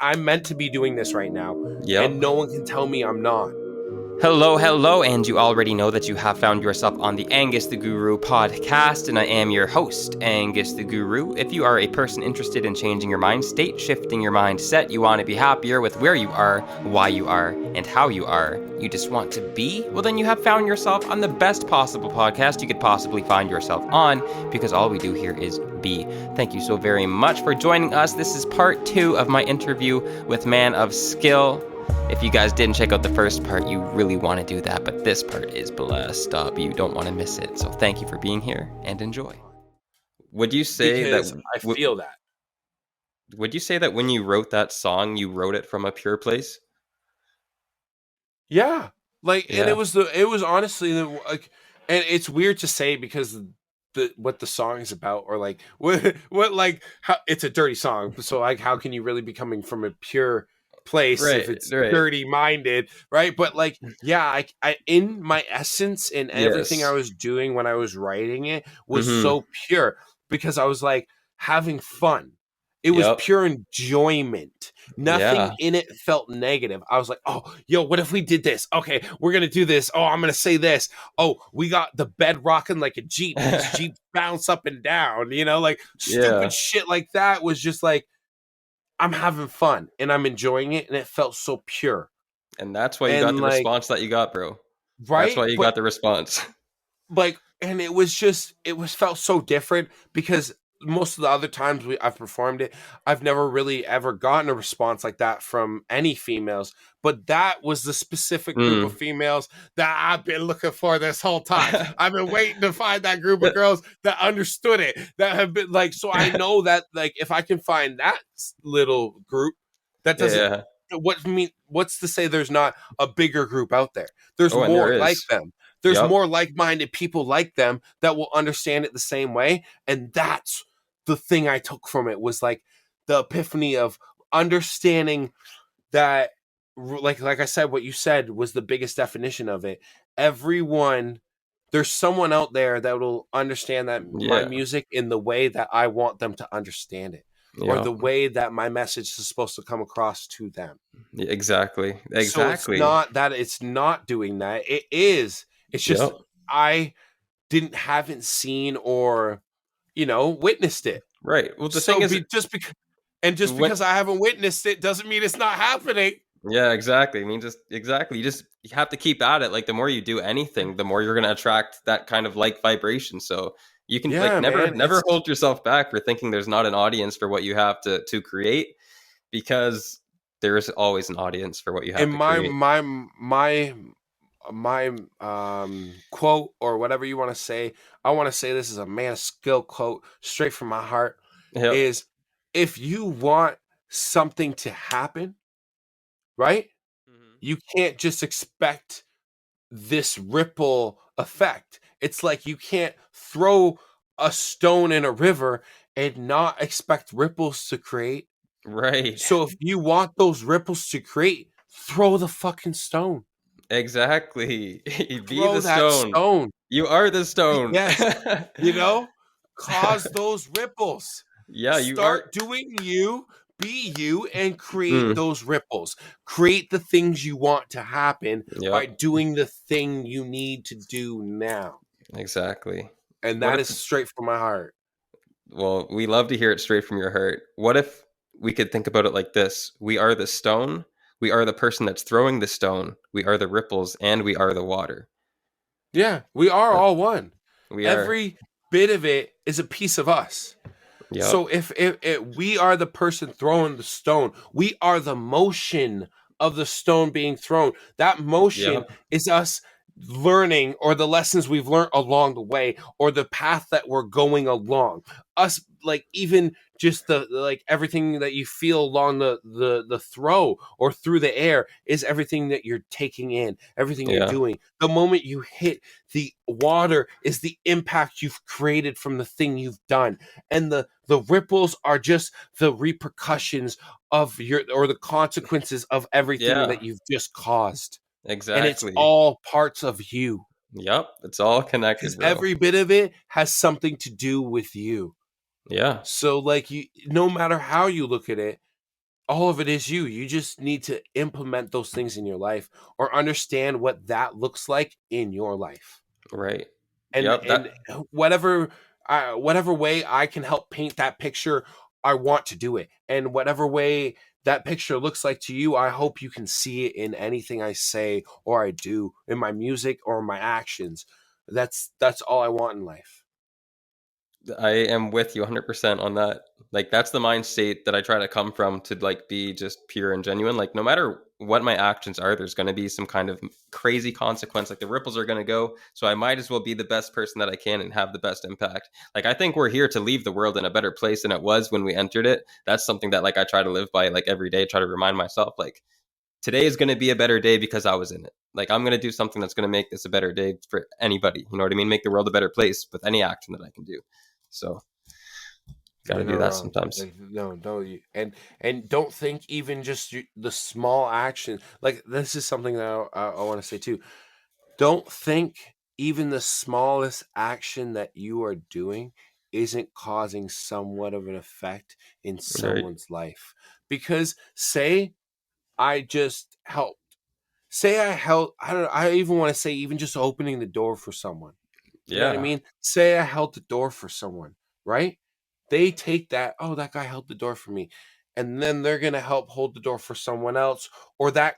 I'm meant to be doing this right now, and Yep. no one can tell me I'm not. Hello, hello, and you already know that you have found yourself on the Angus the Guru podcast, and I am your host, Angus the Guru. If you are a person interested in changing your mind state, shifting your mindset, you want to be happier with where you are, why you are, and how you are, you just want to be, well, then you have found yourself on the best possible podcast you could possibly find yourself on, because all we do here is be. Thank you so very much for joining us. This is part 2 of my interview with Man of Skill. If you guys didn't check out the first part, you really want to do that, but this part is blessed up. You don't want to miss it. So thank you for being here and enjoy. Would you say that Because I feel that. would you say that when you wrote that song, you wrote it from a pure place? Yeah. And Yeah. it was honestly like, and it's weird to say because what the song is about, or like what like how it's a dirty song. So like, how can you really be coming from a pure place if Right, it's right. dirty minded, right? But like, yeah, I in my essence and everything I Yes. was doing when I was writing it was Mm-hmm. so pure because I was like having fun. It was Yep. pure enjoyment. Nothing Yeah. in it felt negative. I was like, oh, yo, what if we did this? Okay, we're going to do this. Oh, I'm going to say this. Oh, we got the bed rocking like a Jeep. These Jeeps bounce up and down, like stupid Yeah. shit like that was just like, I'm having fun and I'm enjoying it. And it felt so pure. And that's why you got And the like, response that you got, bro. That's right. why you But got the response. like, and it was felt so different because most of the other times I've performed it, I've never really ever gotten a response like that from any females, but that was the specific group of Mm. females that I've been looking for this whole time. I've been waiting to find that group of girls that understood it, that have been like, so I know that like if I can find that little group, that doesn't Yeah. what's to say there's not a bigger group out there. There's Oh, and there more like is. them. There's Yep. more like-minded people like them that will understand it the same way. And that's the thing I took from it, was like the epiphany of understanding that, like I said, what you said was the biggest definition of it. Everyone, there's someone out there that will understand that my Yeah. music in the way that I want them to understand it, or the Yep. way that my message is supposed to come across to them. Yeah, exactly. So it's Exactly. not that it's not doing that. It is. It's just Yep. I haven't seen or witnessed it. Right. Well, the thing So is, be just when because I haven't witnessed it doesn't mean it's not happening. yeah, exactly. I mean, just exactly. You have to keep at it. Like the more you do anything, the more you're going to attract that kind of like vibration. So you can like Yeah, man. never hold yourself back for thinking there's not an audience for what you have to create, because there is always an audience for what you have And to create. my quote, or whatever you want to say, I want to say this is a Man of Skill quote straight from my heart, Yep. is if you want something to happen, right? Mhm. You can't just expect this ripple effect. It's like you can't throw a stone in a river and not expect ripples to create. Right. So if you want those ripples to create, throw the fucking stone. Exactly. Be Throw the that stone. stone. You are the stone. Yes. You know, cause those ripples. Yeah, you are. Start doing you, be you, and create Mm, those ripples. Create the things you want to happen by yep. doing the thing you need to do now. Exactly. And What that if is straight from my heart. Well, we love to hear it straight from your heart. What if we could think about it like this? We are the stone. We are the person that's throwing the stone. We are the ripples, and we are the water. Yeah, we are That all one. we are. Every bit of it is a piece of us. Yep. So if we are the person throwing the stone, we are the motion of the stone being thrown. That motion Yep. is us learning, or the lessons we've learned along the way, or the path that we're going along. Us, like, even just the like everything that you feel along the throw or through the air is everything that you're taking in, everything you're Yeah. doing. The moment you hit the water is the impact you've created from the thing you've done, and the ripples are just the repercussions of your, or the consequences of everything Yeah. that you've just caused. And it's Exactly. all parts of you, Yep. It's all because connected, bro. every bit of it has something to do with you. Yeah. So like, you, no matter how you look at it, all of it is you. You just need to implement those things in your life or understand what that looks like in your life. Right. And Yep. That. whatever way I can help paint that picture, I want to do it. And whatever way that picture looks like to you, I hope you can see it in anything I say or I do, in my music or my actions. That's all I want in life. I am with you 100% on that. Like that's the mind state that I try to come from, to like be just pure and genuine. Like no matter what my actions are, there's going to be some kind of crazy consequence. Like the ripples are going to go. So I might as well be the best person that I can and have the best impact. Like I think we're here to leave the world in a better place than it was when we entered it. That's something that like I try to live by like every day, try to remind myself like today is going to be a better day because I was in it. Like I'm going to do something that's going to make this a better day for anybody. You know what I mean? Make the world a better place with any action that I can do. So got to You're do not that wrong. sometimes. Like, no, and don't think even just the small action. Like this is something that I want to say too. Don't think even the smallest action that you are doing isn't causing somewhat of an effect in Right. someone's life. Because say I just helped. Say I helped. I don't know. I even want to say even just opening the door for someone. You know what I Yeah. mean? Say I held the door for someone, right? They take that, oh, that guy held the door for me. And then they're going to help hold the door for someone else, or that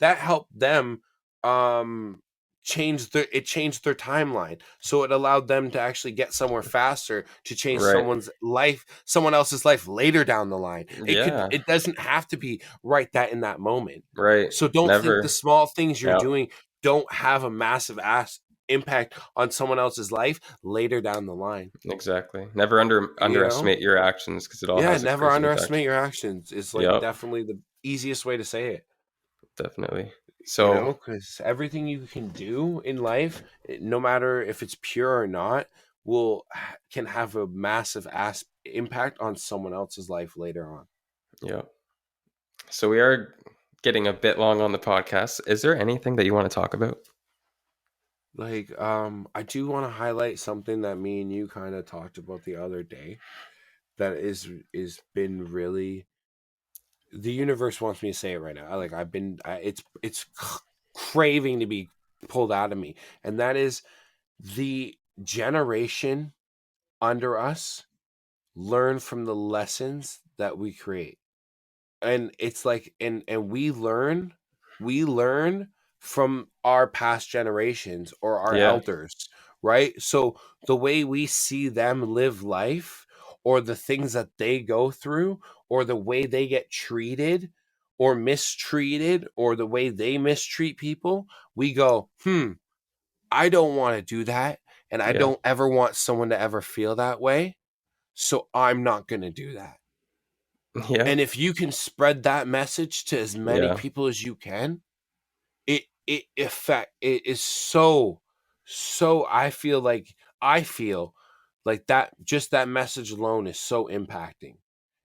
helped them um changed their timeline. So it allowed them to actually get somewhere faster to change Right. someone else's life later down the line. Yeah. It doesn't have to be right that in that moment. Right. So don't think the Never. small things you're Yeah. doing don't have a massive ass impact on someone else's life later down the line. Exactly. Never You know? underestimate your actions because it all Yeah, has a never crazy impact. underestimate your actions. It's like Yep. definitely the easiest way to say it. Definitely. You So know, because everything you can do in life, no matter if it's pure or not, can have a massive ass impact on someone else's life later on. yeah. So we are getting a bit long on the podcast. Is there anything that you want to talk about? Like, I do want to highlight something that me and you kind of talked about the other day that is been really, the universe wants me to say it right now. It's craving to be pulled out of me, and that is the generation under us learn from the lessons that we create. And it's like, and we learn from our past generations or our Yeah. elders, right? So the way we see them live life, or the things that they go through, or the way they get treated or mistreated, or the way they mistreat people, we go, I don't want to do that, and I Yeah. don't ever want someone to ever feel that way, so I'm not going to do that. Yeah. And if you can spread that message to as many Yeah. people as you can, it is so I feel like that, just that message alone is so impacting.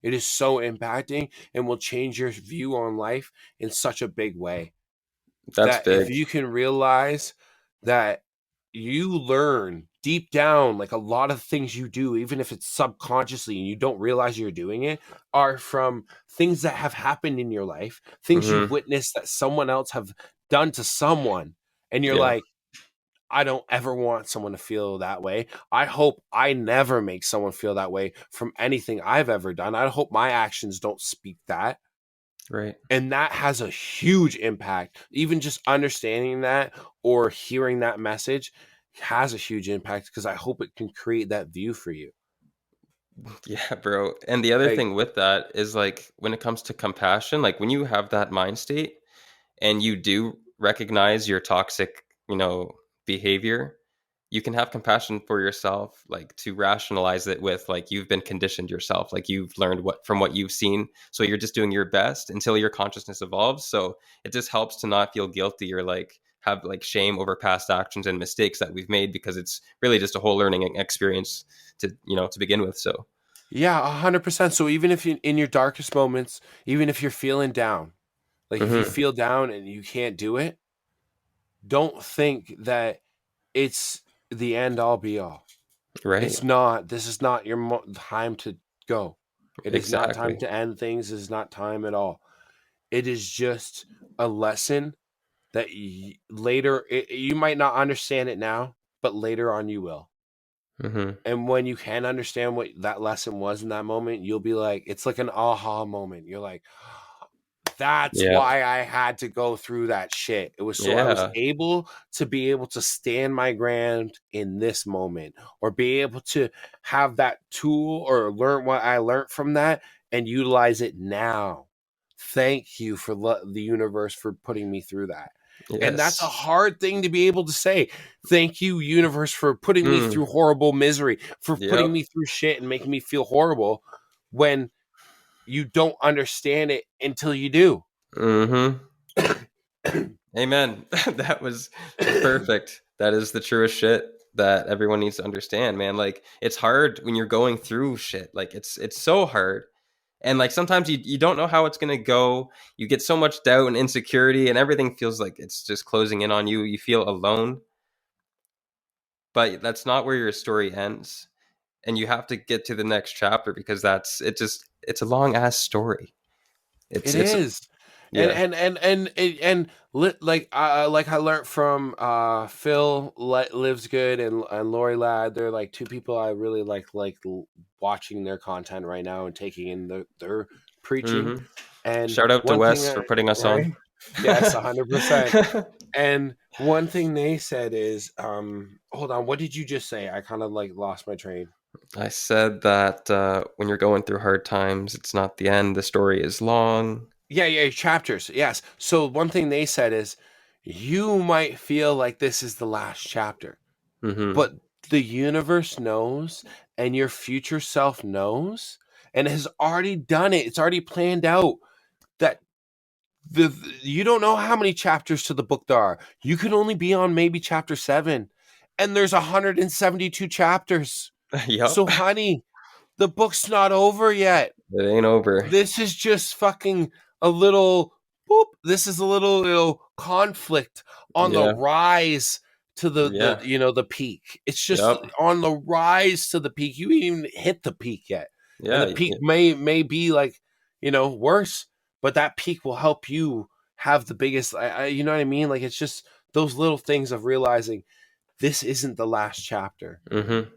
It is so impacting and will change your view on life in such a big way, That's that if big. you can realize that you learn deep down, like a lot of things you do, even if it's subconsciously and you don't realize you're doing it, are from things that have happened in your life, things you've Hmm. witnessed that someone else have done to someone. And you're Yeah. like, I don't ever want someone to feel that way. I hope I never make someone feel that way from anything I've ever done. I hope my actions don't speak that. Right. And that has a huge impact. Even just understanding that or hearing that message has a huge impact, because I hope it can create that view for you. Yeah, bro. And the other Like, thing with that is like when it comes to compassion, like when you have that mind state and you do recognize your toxic, behavior, you can have compassion for yourself, like to rationalize it with like you've been conditioned yourself, like you've learned what you've seen. So you're just doing your best until your consciousness evolves. So it just helps to not feel guilty or like have like shame over past actions and mistakes that we've made, because it's really just a whole learning experience to begin with. So yeah, 100%. So even if you, in your darkest moments, even if you're feeling down, like if you hmm. feel down and you can't do it, don't think that it's the end all be all. Right. It's not. This is not your time to go. It is not time Exactly. to end things. It is not time at all. It is just a lesson that later you might not understand it now, but later on you will. Mm-hmm. And when you can understand what that lesson was in that moment, you'll be like, it's like an aha moment. You're like, that's Yeah. why I had to go through that shit. It was so I was Yeah. able to stand my ground in this moment, or be able to have that tool or learn what I learned from that and utilize it now. Thank you for the universe for putting me through that. And that's a Yes. hard thing to be able to say. Thank you, universe, for putting me Mm. through horrible misery, for putting Yep. me through shit and making me feel horrible when you don't understand it until you do. Mm-hmm. Amen. That was perfect. That is the truest shit that everyone needs to understand, man. Like, it's hard when you're going through shit. Like, it's so hard. And like sometimes you don't know how it's gonna go. You get so much doubt and insecurity, and everything feels like it's just closing in on you. You feel alone. But that's not where your story ends. And you have to get to the next chapter because it's a long ass story. It It's is, and yeah. like I learned from Phil Lives Good and Lori Ladd. They're like two people I really watching their content right now and taking in their preaching. Mm-hmm. And Shout out to one thing, Wes for putting us on. right? Yes, 100%. And one thing they said is, hold on, what did you just say? I kind of like lost my train. I said that when you're going through hard times, it's not the end. The story is long. Yeah, chapters. Yes. So one thing they said is, you might feel like this is the last chapter, Mm-hmm. but the universe knows, and your future self knows, and has already done it. It's already planned out that you don't know how many chapters to the book there are. You could only be on maybe chapter 7, and there's 172 chapters. Yep. So, honey, the book's not over yet. It ain't over. This is just fucking a little boop. This is a little conflict on the Yeah. rise to the Yeah. the peak. It's just Yep. on the rise to the peak. You ain't even hit the peak yet. And the Yeah. peak may be like, worse, but that peak will help you have the biggest you know what I mean? Like, it's just those little things of realizing this isn't the last chapter. Mm-hmm.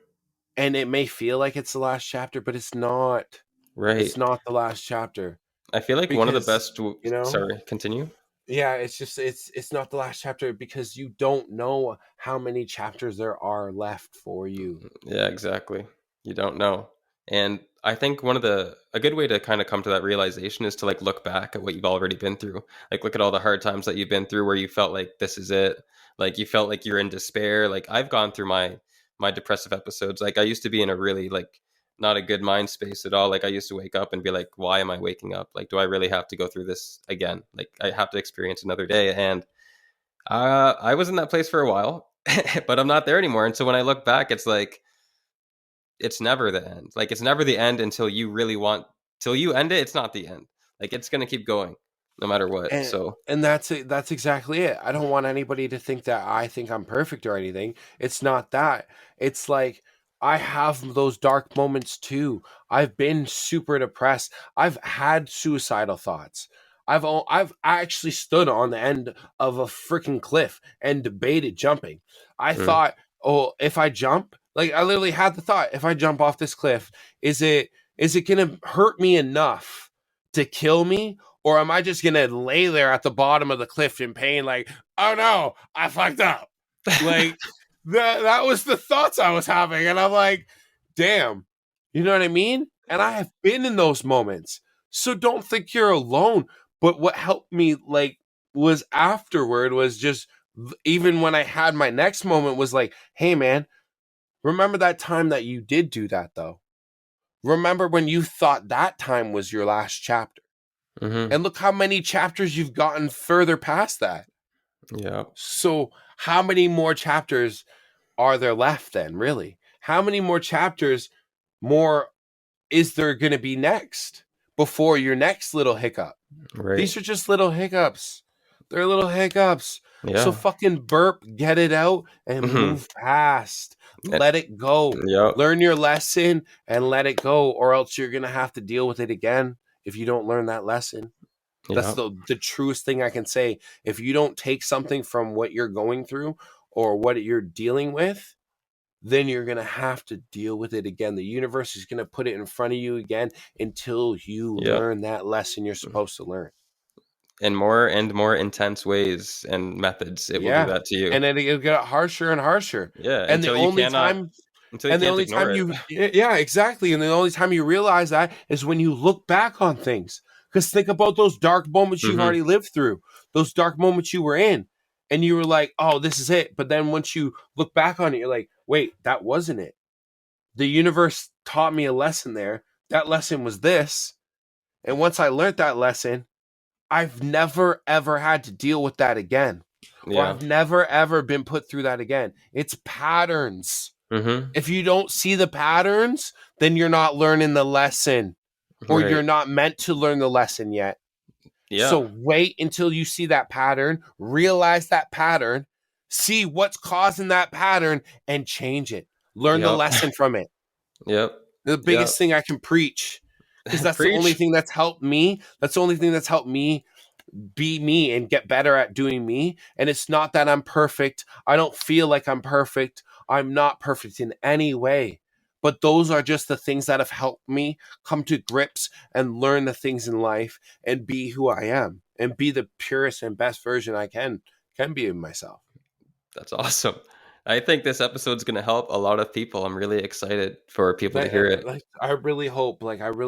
And it may feel like it's the last chapter, but it's not. Right. It's not the last chapter, I feel like one of the because best. Sorry, continue. yeah, it's just it's not the last chapter, because you don't know how many chapters there are left for you. Yeah, exactly. You don't know. And I think a good way to kind of come to that realization is to like look back at what you've already been through. Like look at all the hard times that you've been through where you felt like this is it. Like you felt like you're in despair. Like I've gone through my depressive episodes. Like I used to be in a really like not a good mind space at all. Like I used to wake up and be like, why am I waking up? Like do I really have to go through this again? Like I have to experience another day. And I was in that place for a while, but I'm not there anymore. And so when I look back, it's like it's never the end. Like it's never the end until you really want till you end it. It's not the end. Like it's gonna keep going no matter what. and So and that's it. That's exactly it. I don't want anybody to think that I think I'm perfect or anything. It's not that. It's like, I have those dark moments too. I've been super depressed. I've had suicidal thoughts. I've actually stood on the end of a freaking cliff and debated jumping. I mm, thought, oh, if I jump, like I literally had the thought, if I jump off this cliff, is it gonna hurt me enough to kill me, or am I just gonna lay there at the bottom of the cliff in pain, like, oh no, I fucked up? Like, that was the thoughts I was having, and I'm like, damn, you know what I mean? And I have been in those moments, so don't think you're alone. But what helped me, like, was afterward was just, even when I had my next moment, was like, hey man, remember that time that you did do that though? Remember when you thought that time was your last chapter? mm-hmm. And look how many chapters you've gotten further past that. Yeah. So, how many more chapters are there left then, really? How many more chapters more is there going to be next before your next little hiccup? Right. These are just little hiccups. They're little hiccups. So Yeah. fucking burp, get it out, and Mm-hmm. move past. Let it go. Yep. Learn your lesson and let it go, or else you're gonna have to deal with it again if you don't learn that lesson. That's Yep. the truest thing I can say. If you don't take something from what you're going through or what you're dealing with, then you're going to have to deal with it again. The universe is going to put it in front of you again until you Yep. learn that lesson you're supposed to learn. In more and more intense ways and methods, it will do Yeah. that to you. And then it'll get harsher and harsher. Yeah, And the only time until you and the can't only ignore time it. you yeah, exactly. And the only time you realize that is when you look back on things. Because think about those dark moments you've Mm-hmm. already lived through, those dark moments you were in, and you were like, "Oh, this is it." But then once you look back on it, you're like, "Wait, that wasn't it. The universe taught me a lesson there. That lesson was this, and once I learned that lesson, I've never ever had to deal with that again, or Yeah. I've never ever been put through that again. It's patterns." Mm-hmm. If you don't see the patterns, then you're not learning the lesson, or you're Right. not meant to learn the lesson yet. Yeah. So wait until you see that pattern, realize that pattern, see what's causing that pattern, and change it. Learn the Yep. lesson from it. Yep. The Yep. biggest thing I can preach, because that's the only Preach. thing that's helped me. That's the only thing that's helped me be me and get better at doing me. And it's not that I'm perfect. I don't feel like I'm perfect. I'm not perfect in any way. But those are just the things that have helped me come to grips and learn the things in life and be who I am and be the purest and best version I can be of myself. That's awesome. I think this episode's going to help a lot of people. I'm really excited for people to Like, hear it. I really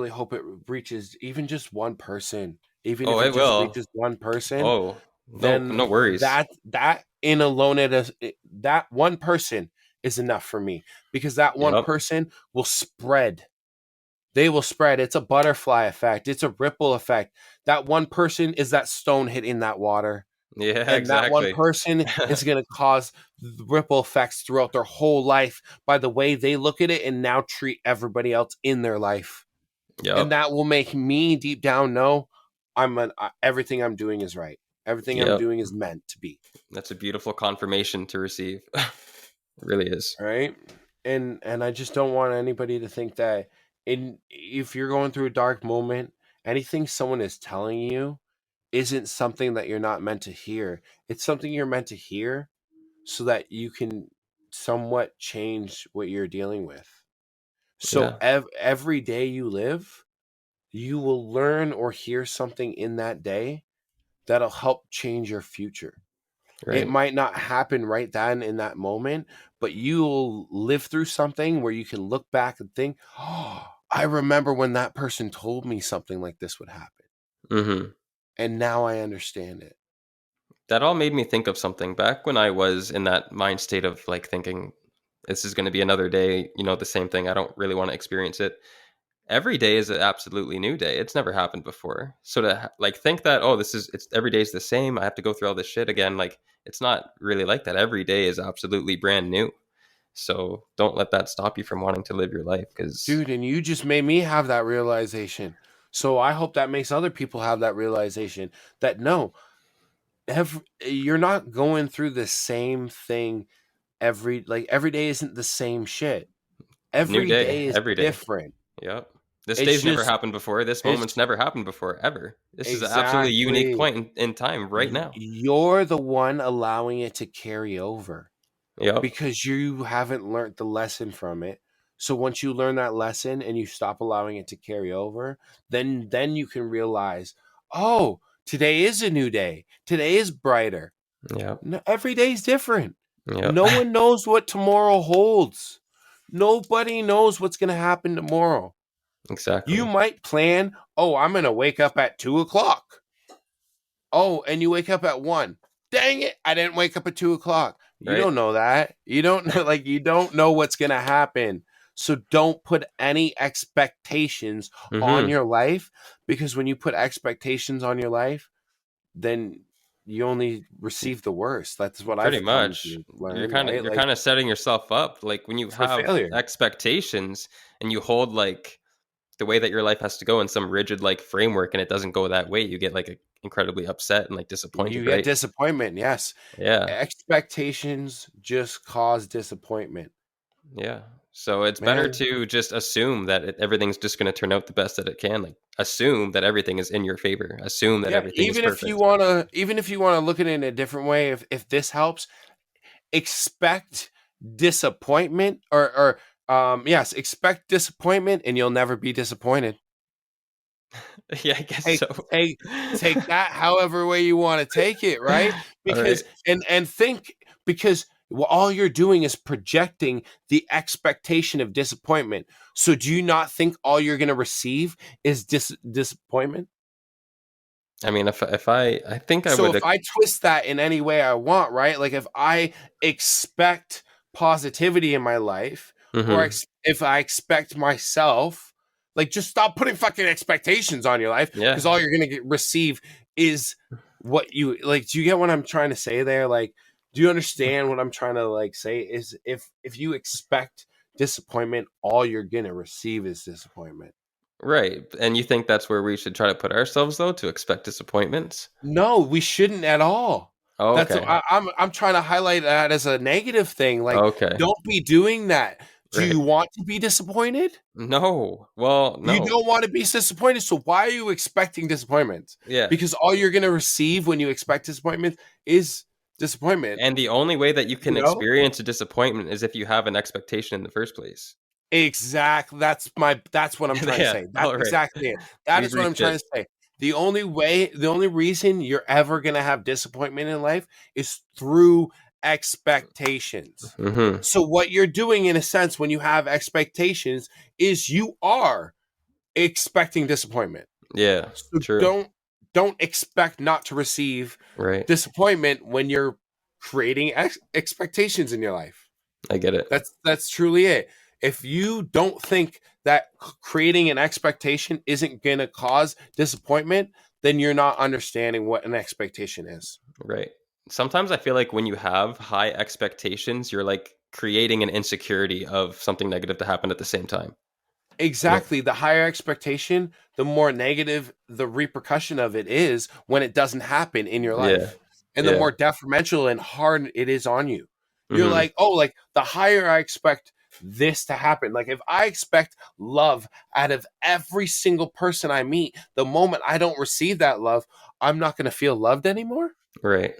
hope it reaches even just one person. Even Oh, if it it just will. reaches one person, Oh, no then worries. that in alone that one person is enough for me, because that one Yep. person will spread. They will spread. It's a butterfly effect. It's a ripple effect. That one person is that stone hitting that water, Yeah, and that one exactly. person is going to cause ripple effects throughout their whole life by the way they look at it and now treat everybody else in their life. And Yep. that will make me deep down know everything I'm doing is right. Everything I'm Yep. doing is meant to be. That's a beautiful confirmation to receive. It really is. Right. And I just don't want anybody to think that if you're going through a dark moment, anything someone is telling you isn't something that you're not meant to hear. It's something you're meant to hear so that you can somewhat change what you're dealing with. So Yeah. every day you live, you will learn or hear something in that day that'll help change your future. It Right. might not happen right then in that moment, but you'll live through something where you can look back and think, "Oh, I remember when that person told me something like this would happen. Mm-hmm. And now I understand it." That all made me think of something back when I was in that mind state of like thinking this is going to be another day, the same thing. I don't really want to experience it. Every day is an absolutely new day. It's never happened before. So to like think that, oh, it's every day is the same. I have to go through all this shit again. Like it's not really like that. Every day is absolutely brand new. So don't let that stop you from wanting to live your life because Dude, and you just made me have that realization. So I hope that makes other people have that realization that no, you're not going through the same thing every day isn't the same shit. new Every day, day is every day. different. Yep. This It's day's never just happened before. This moment's it's never happened before, ever. This is an absolutely unique exactly. point in time right now. You're the one allowing it to carry over Yep. because you haven't learned the lesson from it. So once you learn that lesson and you stop allowing it to carry over, then you can realize, oh, today is a new day. Today is brighter. Yep. No, every day is different. Yep. No one knows what tomorrow holds. Nobody knows what's going to happen tomorrow. You Exactly. might plan, oh, I'm going to wake up at 2 o'clock. Oh, and you wake up at 1. Dang it, I didn't wake up at 2 o'clock. You Right. don't know that. You don't know, you don't know what's gonna happen. So don't put any expectations on Mm-hmm. your life, because when you put expectations on your life, then you only receive the worst. That's what Pretty I've come much. to You're learn, kind of right? you're Like, kind of setting yourself up. Like when you for have failure. expectations and you hold like the way that your life has to go in some rigid like framework and it doesn't go that way, you get like incredibly upset and like disappointed, You get right? disappointment, yes. Yeah. Expectations just cause disappointment, Yeah. So it's better man. to just assume that everything's just going to turn out the best that it can. Like assume that everything is in your favor. Assume that Yeah, everything is perfect. even if you wanna look at it in a different way, if this helps, expect disappointment yes, expect disappointment and you'll never be disappointed. Yeah, I guess Take so. take take that however way you wanna take it, right? All right. Because and think because all you're doing is projecting the expectation of disappointment. So do you not think all you're gonna receive is disappointment? I mean, if I think I So would. if I twist that in any way I want, right? Like if I expect positivity in my life, or Hmm. if I expect myself, like just stop putting fucking expectations on your life because Yeah. all you're gonna receive is what you like. Do you get what I'm trying to say there? Like, do you understand what I'm trying to like say? Is if you expect disappointment, all you're gonna receive is disappointment. Right. And you think that's where we should try to put ourselves, though, to expect disappointments? No, we shouldn't at all. Oh, That's okay. I'm trying to highlight that as a negative thing. Like, Okay. don't be doing that. Do Right. you want to be disappointed? No. Well, You no. don't want to be disappointed. So why are you expecting disappointment? Yeah. Because all you're going to receive when you expect disappointment is disappointment. And the only way that you You can know experience a disappointment is if you have an expectation in the first place. exactly. That's what I'm trying to Yeah. say. That's All right. exactly it. That We've is what I'm reached trying it. to say. The only reason you're ever going to have disappointment in life is through expectations. Hmm. So what you're doing in a sense when you have expectations is you are expecting disappointment. Yeah. So True. don't expect not to receive Right. disappointment when you're creating expectations in your life. I get it. That's truly it. If you don't think that creating an expectation isn't going to cause disappointment, then you're not understanding what an expectation is. Right. Sometimes I feel like when you have high expectations, you're like creating an insecurity of something negative to happen at the same time. You know? Exactly. The higher expectation, the more negative the repercussion of it is when it doesn't happen in your Yeah. life. And the Yeah. more detrimental and hard it is on you. You're Hmm. like, oh, like the higher I expect this to happen. Like if I expect love out of every single person I meet, the moment I don't receive that love, I'm not going to feel loved anymore. Right.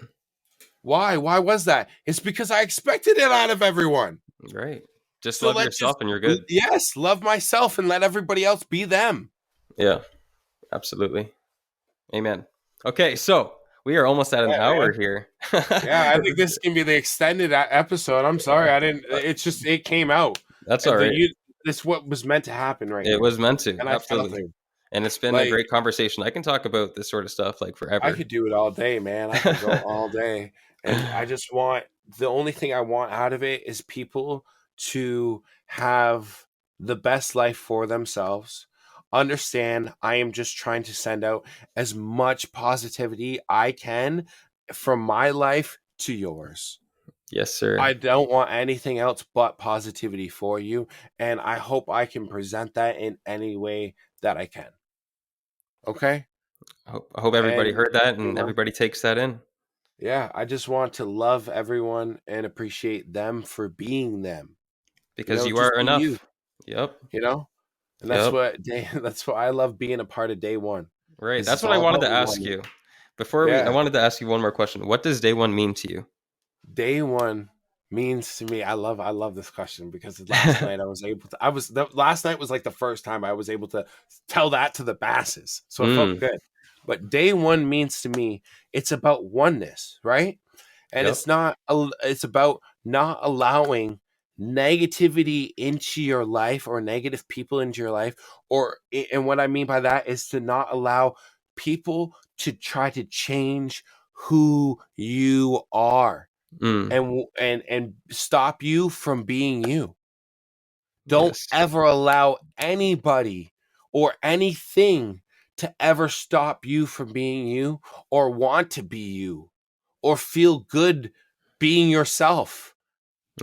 Why? Why was that? It's because I expected it out of everyone. Right. Just So love let's just, yourself and you're good. yes, love myself and let everybody else be them. Yeah. Absolutely. Amen. Okay, so we are almost at an Yeah, hour man. here. Yeah, I think this can be the extended episode. I'm sorry, I didn't. It's just it came out. That's all The right. you. This what was meant to happen right It here, was meant to. and I felt Absolutely. it. And it's been a Like great conversation. I can talk about this sort of stuff like I forever. could do it all day, man. I could go all day, and I just want the only thing I want out of it is people to have the best life for themselves. Understand, I am just trying to send out as much positivity I can from my life to yours. Yes, sir. I don't want anything else but positivity for you. And I hope I can present that in any way that I can. Okay. I hope everybody And, heard that you and know, everybody takes that in yeah, I just want to love everyone and appreciate them for being them. because you Just are be you, enough. Yep. you know? And that's Yep. what that's what I love being a part of day one. Right. Because That's it's what I all wanted about to ask one. you. I Yeah. wanted to ask you one more question. What does day one mean to you? Day one means to me, I love this question because last night I was able to last night was like the first time I was able to tell that to the masses, so it felt Mm. good. But day one means to me it's about oneness, right? And Yep. it's about not allowing negativity into your life or negative people into your life, and what I mean by that is to not allow people to try to change who you are Mm. and stop you from being you. Don't Yes. ever allow anybody or anything to ever stop you from being you or want to be you or feel good being yourself.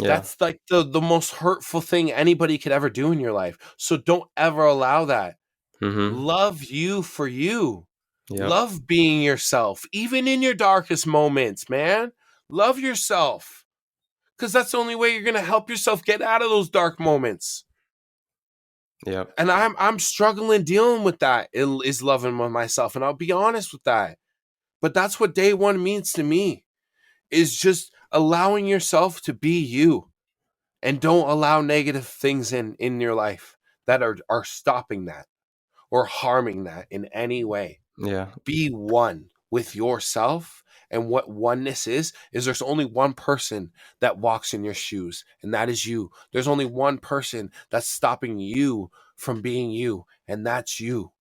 Yeah. That's like the most hurtful thing anybody could ever do in your life. So don't ever allow that. Mm-hmm. Love you for you. Yep. Love being yourself, even in your darkest moments, man. Love yourself. Because that's the only way you're going to help yourself get out of those dark moments. Yep. And I'm struggling dealing with that, is loving myself. And I'll be honest with that. But that's what day one means to me, is just allowing yourself to be you. And don't allow negative things in your life that are stopping that or harming that in any way. Yeah. Be one with yourself. And what oneness is there's only one person that walks in your shoes, and that is you. There's only one person that's stopping you from being you, and that's you.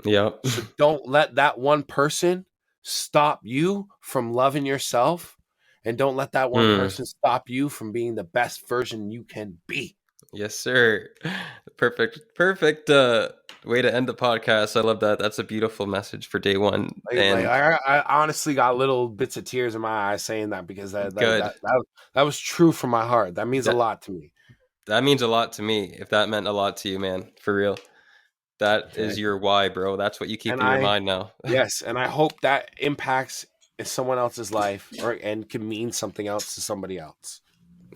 Yep. So don't let that one person stop you from loving yourself, and don't let that one person stop you from being the best version you can be. Yes, sir. Perfect way to end the podcast. I love that. That's a beautiful message for day one. I honestly got little bits of tears in my eyes saying that, because that was true from my heart. That means a lot to me. That means a lot to me. If that meant a lot to you, man, for real. That is your why, bro. That's what you keep in your mind now. Yes, and I hope that impacts someone else's life, and can mean something else to somebody else.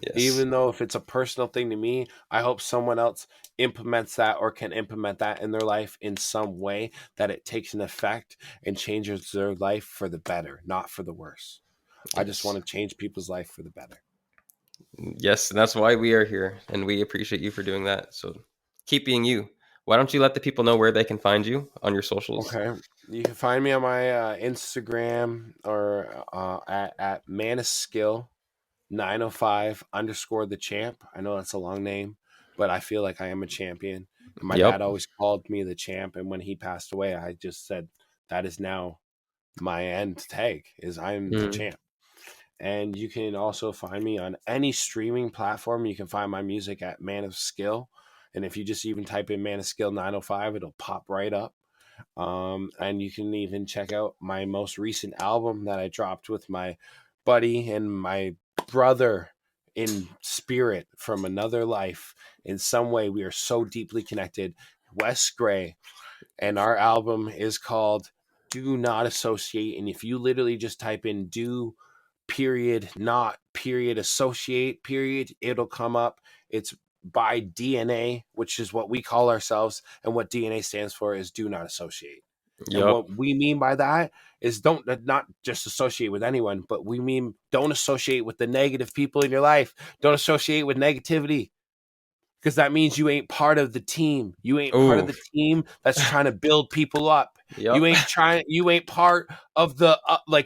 Yes. Even though if it's a personal thing to me, I hope someone else implements that or can implement that in their life in some way, that it takes an effect and changes their life for the better, not for the worse. Yes. I just want to change people's life for the better. Yes, and that's why we are here, and we appreciate you for doing that. So keep being you. Why don't you let the people know where they can find you on your socials? Okay. You can find me on my Instagram or at manofskill 905 _ the champ. I know that's a long name, but I feel like I am a champion. And my dad always called me the champ. And when he passed away, I just said, that is now my end tag, is I'm the champ. And you can also find me on any streaming platform. You can find my music at Man of Skill. And if you just even type in Man of Skill 905, it'll pop right up. And you can even check out my most recent album that I dropped with my buddy and my brother in spirit from another life. In some way, we are so deeply connected. Wes Gray. And our album is called Do Not Associate. And if you literally just type in do period not period associate period, it'll come up. It's by DNA, which is what we call ourselves, and what DNA stands for is do not associate. And what we mean by that is not just associate with anyone, but we mean don't associate with the negative people in your life. Don't associate with negativity, because that means you ain't part of the team. You ain't part of the team that's trying to build people up. You ain't part of the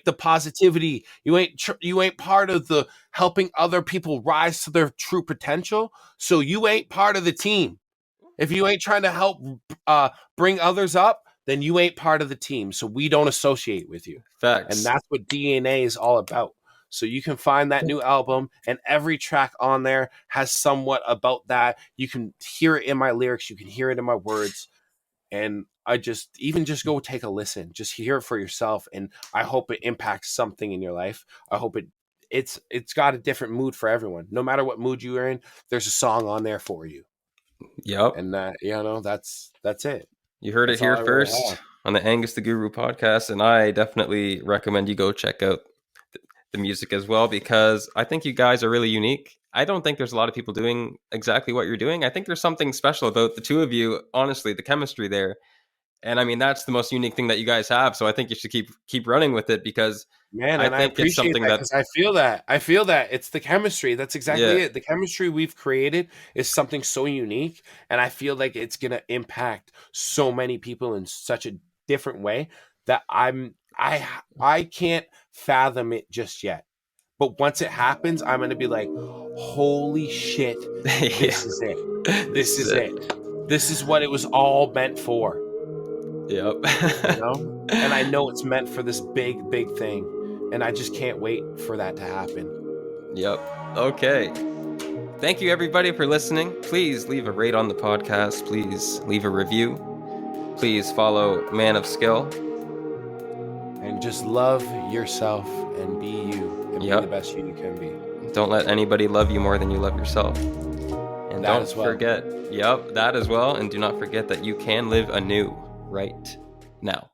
the positivity. You ain't part of the helping other people rise to their true potential. So you ain't part of the team. If you ain't trying to help bring others up, then you ain't part of the team. So we don't associate with you. Facts. And that's what DNA is all about. So you can find that new album, and every track on there has somewhat about that. You can hear it in my lyrics. You can hear it in my words. And I just go take a listen. Just hear it for yourself. And I hope it impacts something in your life. I hope it's got a different mood for everyone. No matter what mood you are in, there's a song on there for you. Yep. And that's it. You heard it here first on the Angus the Guru podcast. And I definitely recommend you go check out the music as well, because I think you guys are really unique. I don't think there's a lot of people doing exactly what you're doing. I think there's something special about the two of you, honestly, the chemistry there. And I mean, that's the most unique thing that you guys have. So I think you should keep running with it, because I appreciate that, because I feel that it's the chemistry. That's exactly it. The chemistry we've created is something so unique, and I feel like it's going to impact so many people in such a different way that I can't fathom it just yet. But once it happens, I'm going to be like, holy shit, this is it. This is it. This is what it was all meant for. Yep. And I know it's meant for this big, big thing. And I just can't wait for that to happen. Yep. Okay. Thank you, everybody, for listening. Please leave a rate on the podcast. Please leave a review. Please follow Man of Skill. And just love yourself and be you, and be the best you can be. Don't let anybody love you more than you love yourself. And don't forget, that as well. And do not forget that you can live anew right now.